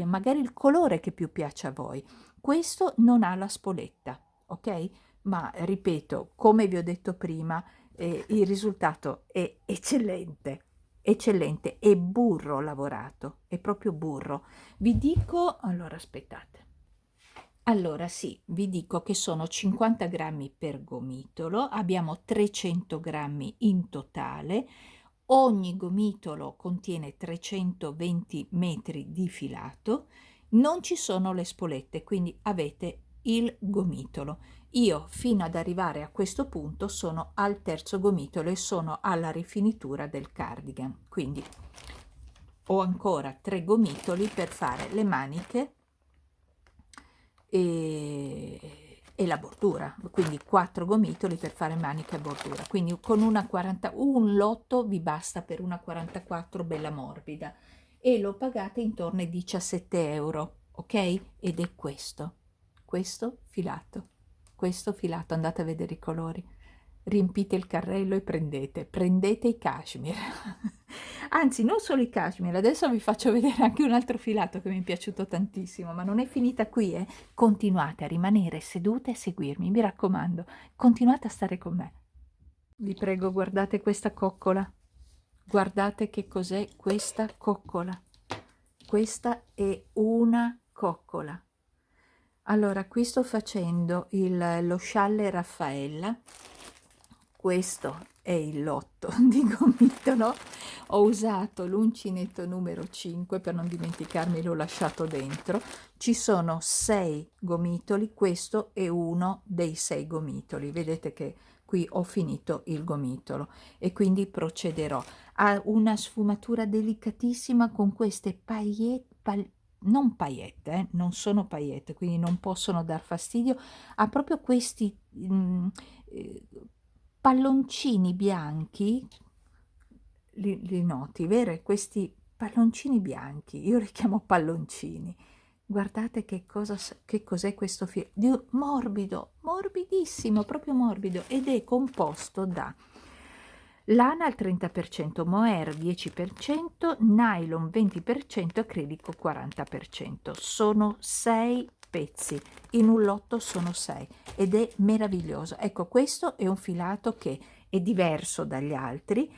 magari il colore che più piace a voi. Questo non ha la spoletta, ok? Ma ripeto, come vi ho detto prima, il risultato è eccellente, eccellente, è burro lavorato, è proprio burro. Vi dico, allora aspettate. Allora sì, vi dico che sono 50 grammi per gomitolo, abbiamo 300 grammi in totale, ogni gomitolo contiene 320 metri di filato, non ci sono le spolette, quindi avete il gomitolo. Io fino ad arrivare a questo punto sono al terzo gomitolo e sono alla rifinitura del cardigan, quindi ho ancora 3 gomitoli per fare le maniche e la bordura, quindi 4 gomitoli per fare manica e bordura, quindi con una 40, un lotto vi basta per una 44 bella morbida e lo pagate intorno ai 17 euro, ok? Ed è questo filato, andate a vedere i colori, riempite il carrello e prendete i cashmere. Anzi, non solo i cashmere, adesso vi faccio vedere anche un altro filato che mi è piaciuto tantissimo, ma non è finita qui, eh? Continuate a rimanere sedute e seguirmi, mi raccomando, continuate a stare con me. Vi prego, guardate questa coccola, guardate che cos'è questa coccola. Questa è una coccola. Allora, qui sto facendo lo scialle Raffaella, questo è il lotto di gomitolo, ho usato l'uncinetto numero 5 per non dimenticarmi, l'ho lasciato dentro, ci sono 6 gomitoli, questo è uno dei 6 gomitoli, vedete che qui ho finito il gomitolo e quindi procederò a una sfumatura delicatissima con queste paillette, non paillette, non sono paillette, quindi non possono dar fastidio, ha proprio questi eh, palloncini bianchi, li noti, vero? Questi palloncini bianchi, io li chiamo palloncini. Guardate che cos'è questo morbido, morbidissimo, proprio morbido, ed è composto da lana al 30%, mohair 10%, nylon 20%, acrilico 40%. Sono 6 pezzi, in un lotto sono 6 ed è meraviglioso. Ecco, questo è un filato che è diverso dagli altri,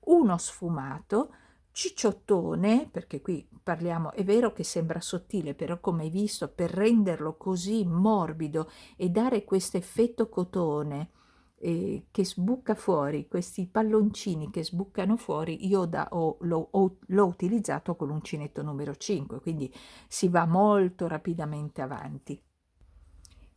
uno sfumato, cicciottone, perché qui parliamo, è vero che sembra sottile, però come hai visto, per renderlo così morbido e dare questo effetto cotone che sbucca fuori, questi palloncini che sbuccano fuori, io l'ho utilizzato con l'uncinetto numero 5, quindi si va molto rapidamente avanti.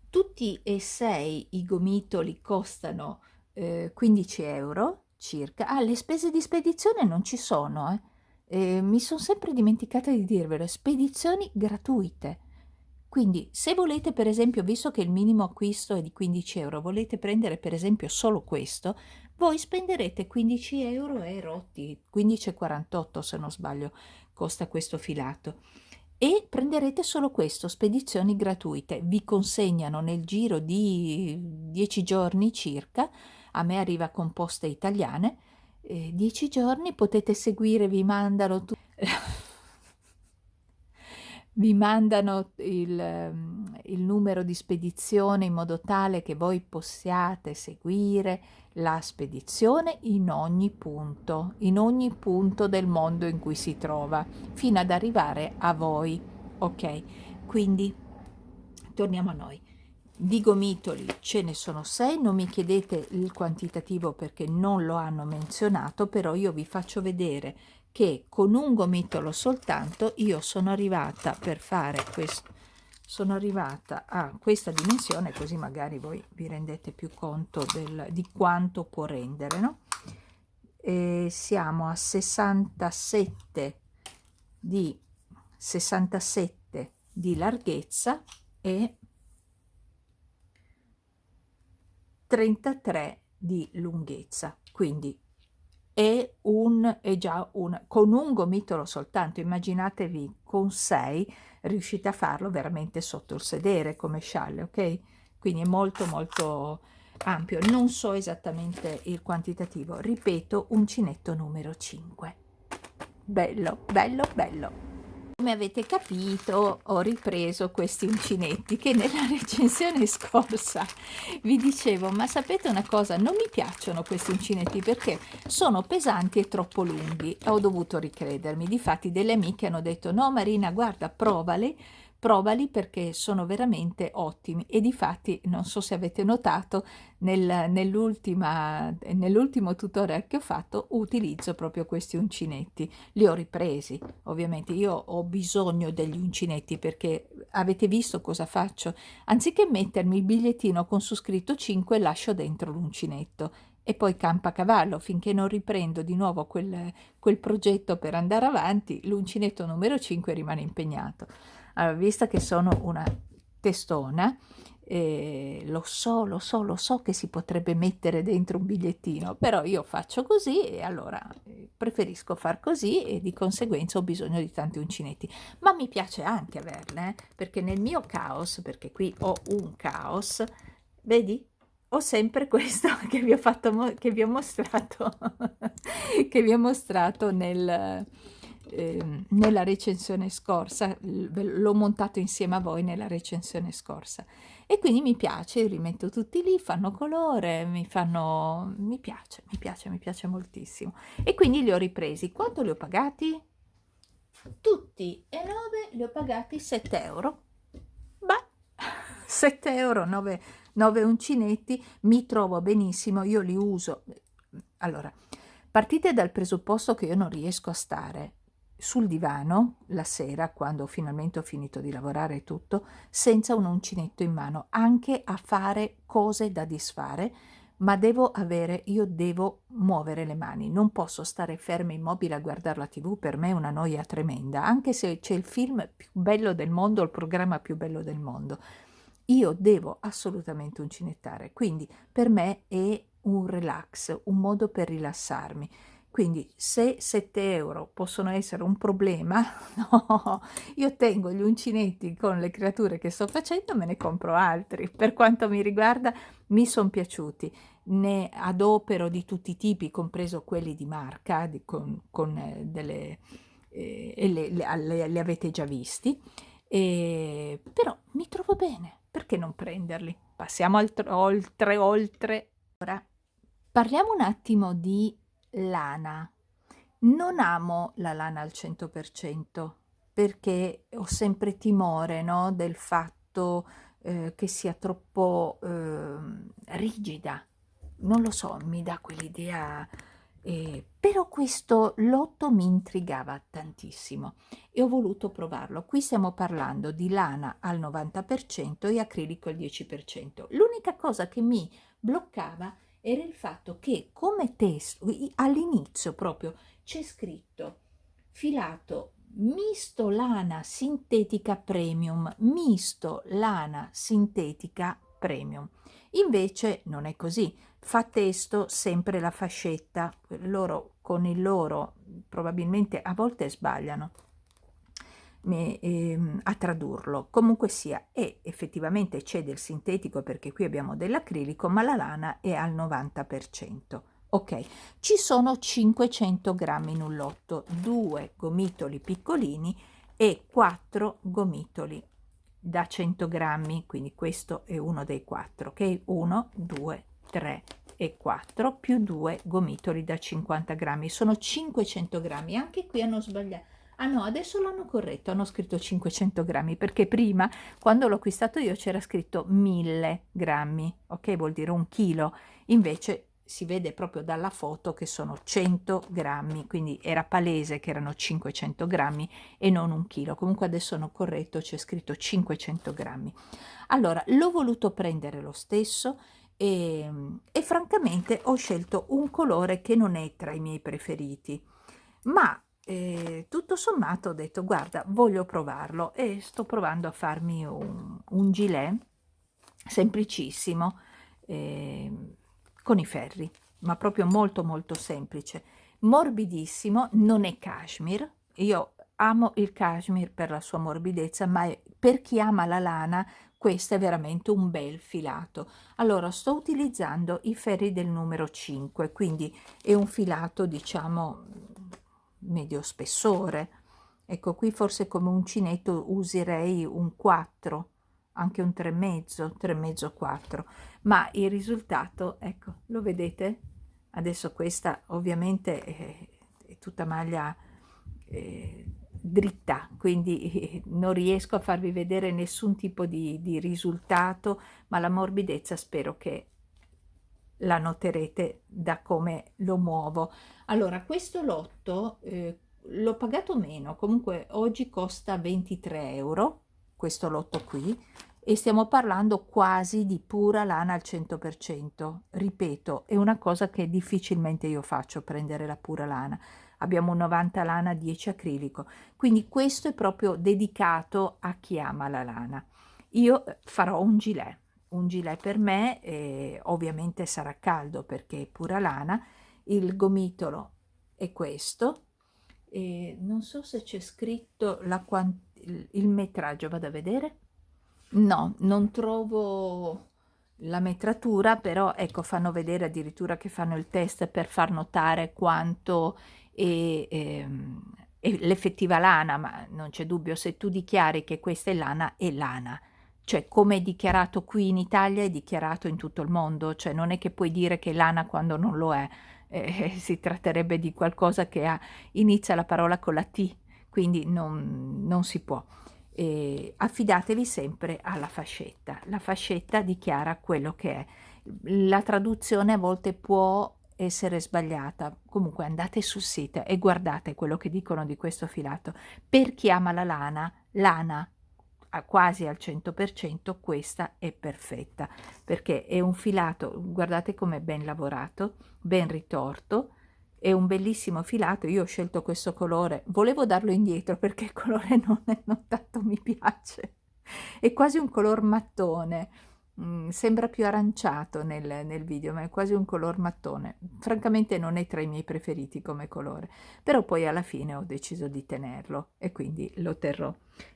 Tutti e 6 i gomitoli costano 15 euro circa. Ah, le spese di spedizione non ci sono, eh. Mi sono sempre dimenticata di dirvelo, spedizioni gratuite. Quindi se volete per esempio, visto che il minimo acquisto è di 15 euro, volete prendere per esempio solo questo, voi spenderete 15 euro e rotti, 15,48 se non sbaglio costa questo filato e prenderete solo questo, spedizioni gratuite, vi consegnano nel giro di 10 giorni circa, a me arriva con poste italiane, 10 giorni potete seguire, vi mandano il numero di spedizione in modo tale che voi possiate seguire la spedizione in ogni punto del mondo in cui si trova, fino ad arrivare a voi. Ok, quindi torniamo a noi. Di gomitoli ce ne sono 6, non mi chiedete il quantitativo perché non lo hanno menzionato, però io vi faccio vedere che con un gomitolo soltanto io sono arrivata per fare questo, sono arrivata a questa dimensione, così magari voi vi rendete più conto di quanto può rendere, no? E siamo a 67 di larghezza e 33 di lunghezza, quindi è già con un gomitolo soltanto, immaginatevi con 6 riuscite a farlo veramente sotto il sedere come scialle, ok? Quindi è molto molto ampio. Non so esattamente il quantitativo, ripeto, uncinetto numero 5. Bello, bello, bello. Come avete capito, ho ripreso questi uncinetti che nella recensione scorsa vi dicevo, ma sapete una cosa, non mi piacciono questi uncinetti perché sono pesanti e troppo lunghi. Ho dovuto ricredermi. Difatti delle amiche hanno detto, no Marina, guarda, provali perché sono veramente ottimi. E difatti, non so se avete notato, nell'ultimo tutorial che ho fatto utilizzo proprio questi uncinetti. Li ho ripresi, ovviamente io ho bisogno degli uncinetti perché avete visto cosa faccio? Anziché mettermi il bigliettino con su scritto 5 lascio dentro l'uncinetto e poi campa a cavallo finché non riprendo di nuovo quel progetto per andare avanti, l'uncinetto numero 5 rimane impegnato. Allora, visto che sono una testona, lo so che si potrebbe mettere dentro un bigliettino, però io faccio così e allora preferisco far così e di conseguenza ho bisogno di tanti uncinetti, ma mi piace anche averle, perché nel mio caos, perché qui ho un caos, vedi? Ho sempre questo che vi ho fatto, che vi ho mostrato, che vi ho mostrato nella recensione scorsa, l'ho montato insieme a voi nella recensione scorsa e quindi mi piace, li rimetto tutti lì, fanno colore, mi piace moltissimo e quindi li ho ripresi. Quanto li ho pagati? Tutti e 9 li ho pagati 7 euro. Beh, 7 euro, 9 uncinetti, mi trovo benissimo, io li uso. Allora, partite dal presupposto che io non riesco a stare sul divano la sera, quando finalmente ho finito di lavorare e tutto, senza un uncinetto in mano, anche a fare cose da disfare, ma io devo muovere le mani, non posso stare ferma immobile a guardare la TV, per me è una noia tremenda, anche se c'è il film più bello del mondo, il programma più bello del mondo. Io devo assolutamente uncinettare, quindi per me è un relax, un modo per rilassarmi. Quindi se 7 euro possono essere un problema, no, io tengo gli uncinetti con le creature che sto facendo, me ne compro altri. Per quanto mi riguarda, mi sono piaciuti. Ne adopero di tutti i tipi, compreso quelli di marca, con delle... e li avete già visti, però mi trovo bene, perché non prenderli? Passiamo oltre. Ora, parliamo un attimo di lana. Non amo la lana al 100% perché ho sempre timore, no, del fatto che sia troppo rigida. Non lo so, mi dà quell'idea, però questo lotto mi intrigava tantissimo e ho voluto provarlo. Qui stiamo parlando di lana al 90% e acrilico al 10%. L'unica cosa che mi bloccava era il fatto che come testo all'inizio proprio c'è scritto filato misto lana sintetica premium, misto lana sintetica premium. Invece non è così, fa testo sempre la fascetta, loro con il loro probabilmente a volte sbagliano a tradurlo, comunque sia, e effettivamente c'è del sintetico perché qui abbiamo dell'acrilico, ma la lana è al 90%. Ok, ci sono 500 grammi in un lotto, 2 gomitoli piccolini e 4 gomitoli da 100 grammi, quindi questo è uno dei 4, ok? 1, 2, 3 e 4 più 2 gomitoli da 50 grammi, sono 500 grammi, anche qui Ah no, adesso l'hanno corretto, hanno scritto 500 grammi, perché prima, quando l'ho acquistato io, c'era scritto 1000 grammi, ok? Vuol dire un chilo, invece si vede proprio dalla foto che sono 100 grammi, quindi era palese che erano 500 grammi e non un chilo. Comunque adesso hanno corretto, c'è scritto 500 grammi. Allora, l'ho voluto prendere lo stesso e francamente ho scelto un colore che non è tra i miei preferiti, ma tutto sommato ho detto guarda, voglio provarlo e sto provando a farmi un gilet semplicissimo, con i ferri, ma proprio molto molto semplice, morbidissimo, non è cashmere. Io amo il cashmere per la sua morbidezza, ma per chi ama la lana questo è veramente un bel filato. Allora sto utilizzando i ferri del numero 5, quindi è un filato diciamo medio spessore. Ecco, qui forse come uncinetto userei un 4, anche un 3,5, 3,5, 4, ma il risultato, ecco, lo vedete? Adesso questa ovviamente è tutta maglia dritta, quindi non riesco a farvi vedere nessun tipo di risultato, ma la morbidezza spero che la noterete da come lo muovo. Allora, questo lotto l'ho pagato meno, comunque oggi costa 23 euro, questo lotto qui, e stiamo parlando quasi di pura lana al 100%. Ripeto, è una cosa che difficilmente io faccio, prendere la pura lana. Abbiamo un 90 lana, 10 acrilico, quindi questo è proprio dedicato a chi ama la lana. Io farò un gilet per me, ovviamente sarà caldo perché è pura lana, il gomitolo è questo, e non so se c'è scritto il metraggio, vado a vedere. No, non trovo la metratura, però ecco, fanno vedere addirittura che fanno il test per far notare quanto è l'effettiva lana, ma non c'è dubbio, se tu dichiari che questa è lana. Cioè, come è dichiarato qui in Italia, è dichiarato in tutto il mondo, cioè non è che puoi dire che è lana quando non lo è. Si tratterebbe di qualcosa che inizia la parola con la T, quindi non si può. Affidatevi sempre alla fascetta. La fascetta dichiara quello che è. La traduzione a volte può essere sbagliata. Comunque andate sul sito e guardate quello che dicono di questo filato. Per chi ama la lana quasi al 100%, questa è perfetta perché è un filato, guardate com'è ben lavorato, ben ritorto, è un bellissimo filato. Io ho scelto questo colore, volevo darlo indietro perché il colore non tanto mi piace, è quasi un color mattone. Sembra più aranciato nel video, ma è quasi un color mattone. Francamente non è tra i miei preferiti come colore, però poi alla fine ho deciso di tenerlo e quindi lo terrò.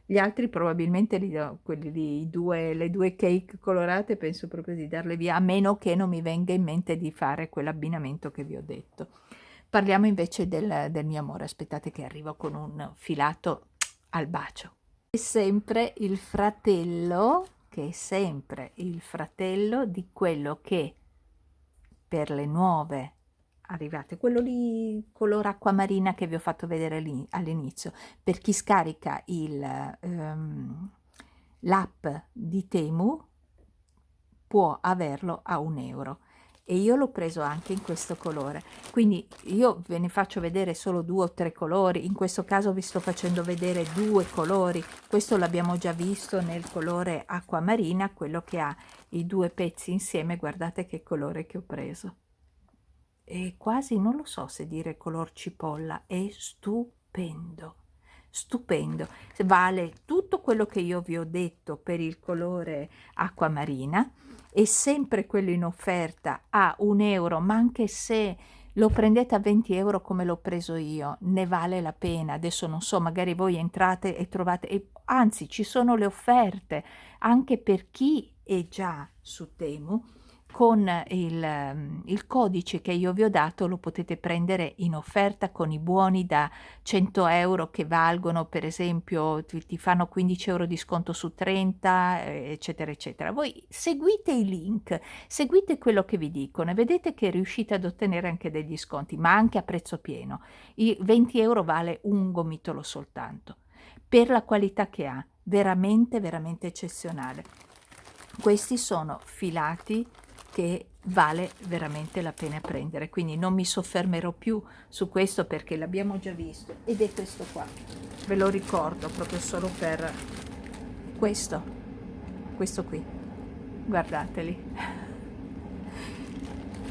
Gli altri probabilmente li do, quelli lì, le due cake colorate, penso proprio di darle via, a meno che non mi venga in mente di fare quell'abbinamento che vi ho detto. Parliamo invece del mio amore. Aspettate che arrivo con un filato al bacio. È sempre il fratello, che è sempre il fratello di quello che per le nuove arrivate, quello lì color acqua marina che vi ho fatto vedere lì all'inizio, per chi scarica l'app di Temu può averlo a 1 euro, e io l'ho preso anche in questo colore, quindi io ve ne faccio vedere solo 2 o 3 colori. In questo caso vi sto facendo vedere 2 colori. Questo l'abbiamo già visto nel colore acqua marina, quello che ha i 2 pezzi insieme. Guardate che colore che ho preso, e quasi non lo so se dire color cipolla, è stupendo, stupendo, vale tutto quello che io vi ho detto per il colore acqua marina. È sempre quello in offerta a 1 euro, ma anche se lo prendete a 20 euro come l'ho preso io, ne vale la pena. Adesso non so, magari voi entrate e trovate, e anzi ci sono le offerte anche per chi è già su Temu. con il codice che io vi ho dato lo potete prendere in offerta con i buoni da 100 euro che valgono, per esempio, ti fanno 15 euro di sconto su 30, eccetera, eccetera. Voi seguite i link, seguite quello che vi dicono e vedete che riuscite ad ottenere anche degli sconti, ma anche a prezzo pieno. I 20 euro vale un gomitolo soltanto, per la qualità che ha, veramente, veramente eccezionale. Questi sono filati che vale veramente la pena prendere, quindi non mi soffermerò più su questo perché l'abbiamo già visto, ed è questo qua, ve lo ricordo proprio solo per questo qui, guardateli.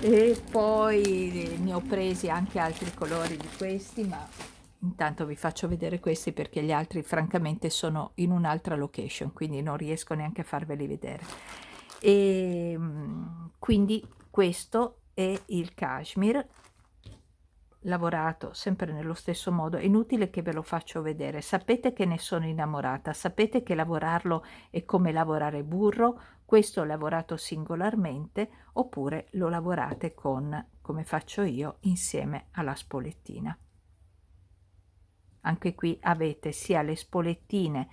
E poi ne ho presi anche altri colori di questi, ma intanto vi faccio vedere questi perché gli altri francamente sono in un'altra location, quindi non riesco neanche a farveli vedere. E quindi questo è il cashmere lavorato sempre nello stesso modo. È inutile che ve lo faccio vedere, sapete che ne sono innamorata, sapete che lavorarlo è come lavorare burro. Questo ho lavorato singolarmente, oppure lo lavorate con, come faccio io, insieme alla spolettina. Anche qui avete sia le spolettine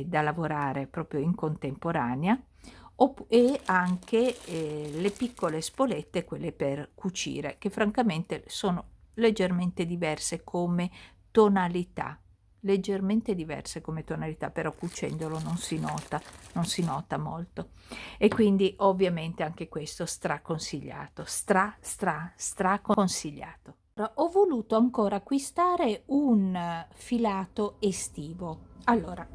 da lavorare proprio in contemporanea e anche le piccole spolette, quelle per cucire, che francamente sono leggermente diverse come tonalità, leggermente diverse come tonalità, però cucendolo non si nota molto. E quindi ovviamente anche questo straconsigliato, straconsigliato. Ho voluto ancora acquistare un filato estivo. Allora,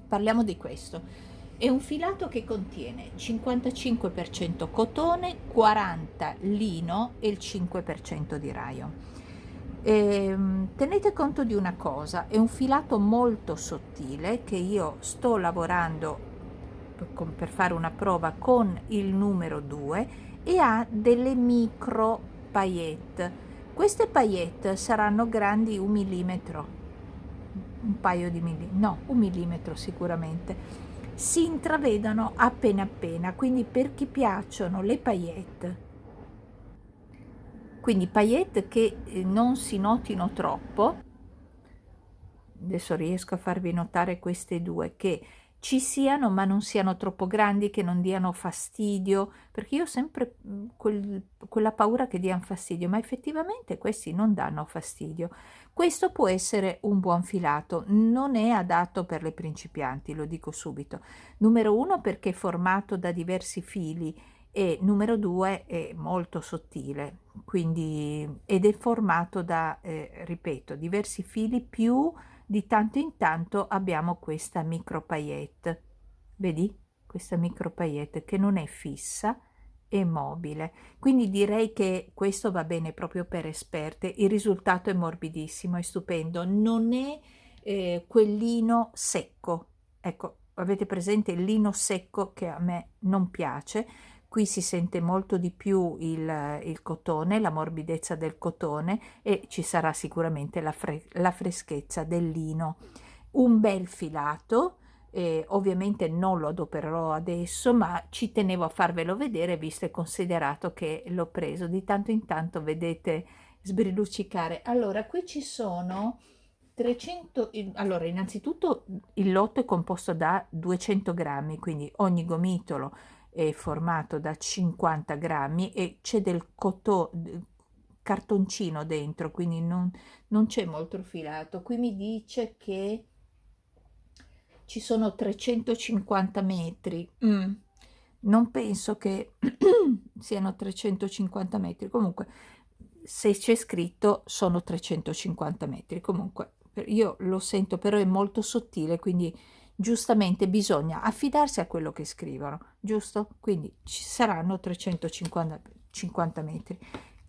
parliamo di questo. È un filato che contiene 55% cotone, 40 lino e il 5% di rayon. Tenete conto di una cosa, è un filato molto sottile che io sto lavorando per fare una prova con il numero 2 e ha delle micro paillette. Queste paillette saranno grandi 1 millimetro, un paio di millimetri, no, 1 millimetro sicuramente. Si intravedono appena appena, quindi per chi piacciono le paillette, quindi paillette che non si notino troppo. Adesso riesco a farvi notare queste due, che ci siano ma non siano troppo grandi, che non diano fastidio, perché io ho sempre quella paura che diano fastidio, ma effettivamente questi non danno fastidio. Questo può essere un buon filato, non è adatto per le principianti, lo dico subito. Numero uno perché è formato da diversi fili e numero due è molto sottile, quindi, ed è formato da, ripeto, diversi fili più di tanto in tanto abbiamo questa micro paillette, vedi? Questa micro paillette che non è fissa, è mobile, quindi direi che questo va bene proprio per esperte. Il risultato è morbidissimo, è stupendo, non è quel lino secco, ecco, avete presente il lino secco che a me non piace. Qui si sente molto di più il cotone, la morbidezza del cotone, e ci sarà sicuramente la freschezza del lino. Un bel filato, ovviamente non lo adopererò adesso, ma ci tenevo a farvelo vedere visto e considerato che l'ho preso. Di tanto in tanto vedete sbriluccicare. Allora, qui ci sono 300, allora innanzitutto il lotto è composto da 200 grammi, quindi ogni gomitolo è formato da 50 grammi e c'è del cartoncino dentro, quindi non c'è molto filato. Qui mi dice che ci sono 350 metri. Non penso che siano 350 metri, comunque se c'è scritto sono 350 metri, comunque io lo sento, però è molto sottile, quindi giustamente bisogna affidarsi a quello che scrivono, giusto? Quindi ci saranno 350 metri.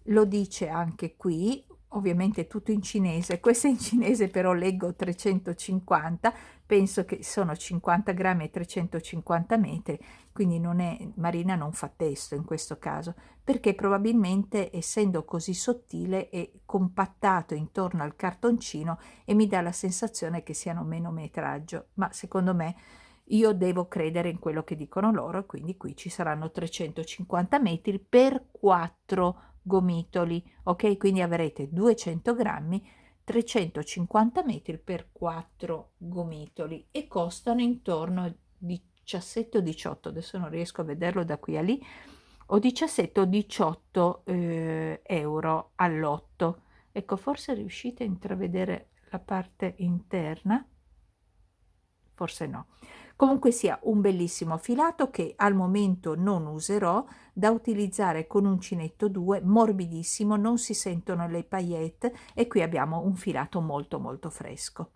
Lo dice anche qui, ovviamente tutto in cinese, questo è in cinese però leggo 350, penso che sono 50 grammi e 350 metri, quindi non è, Marina non fa testo in questo caso, perché probabilmente essendo così sottile è compattato intorno al cartoncino e mi dà la sensazione che siano meno metraggio, ma secondo me io devo credere in quello che dicono loro, quindi qui ci saranno 350 metri per 4 gomitoli, ok? Quindi avrete 200 grammi, 350 metri per 4 gomitoli e costano intorno a 17 o 18, adesso non riesco a vederlo da qui a lì, o 17 o 18 euro all'otto. Ecco, forse riuscite a intravedere la parte interna, forse no. Comunque sia un bellissimo filato che al momento non userò, da utilizzare con uncinetto 2, morbidissimo, non si sentono le paillette e qui abbiamo un filato molto molto fresco.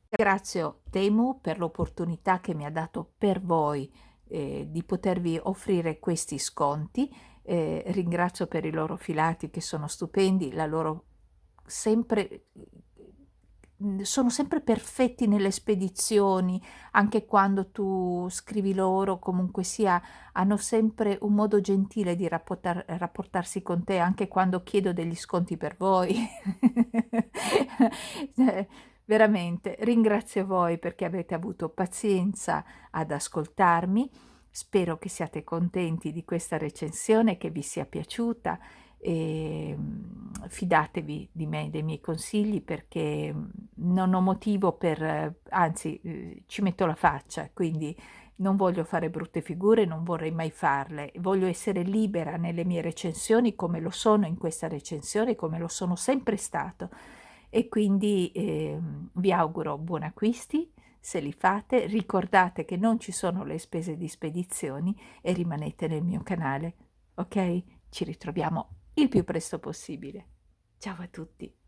Ringrazio Temu per l'opportunità che mi ha dato per voi di potervi offrire questi sconti. Ringrazio per i loro filati che sono stupendi, la loro sempre sono sempre perfetti nelle spedizioni, anche quando tu scrivi loro, comunque sia, hanno sempre un modo gentile di rapportarsi con te, anche quando chiedo degli sconti per voi. Veramente ringrazio voi perché avete avuto pazienza ad ascoltarmi. Spero che siate contenti di questa recensione, che vi sia piaciuta e fidatevi di me, dei miei consigli, perché non ho motivo per, anzi, ci metto la faccia, quindi non voglio fare brutte figure, non vorrei mai farle, voglio essere libera nelle mie recensioni come lo sono in questa recensione, come lo sono sempre stato. E quindi vi auguro buoni acquisti, se li fate, ricordate che non ci sono le spese di spedizioni e rimanete nel mio canale, ok? Ci ritroviamo il più presto possibile. Ciao a tutti!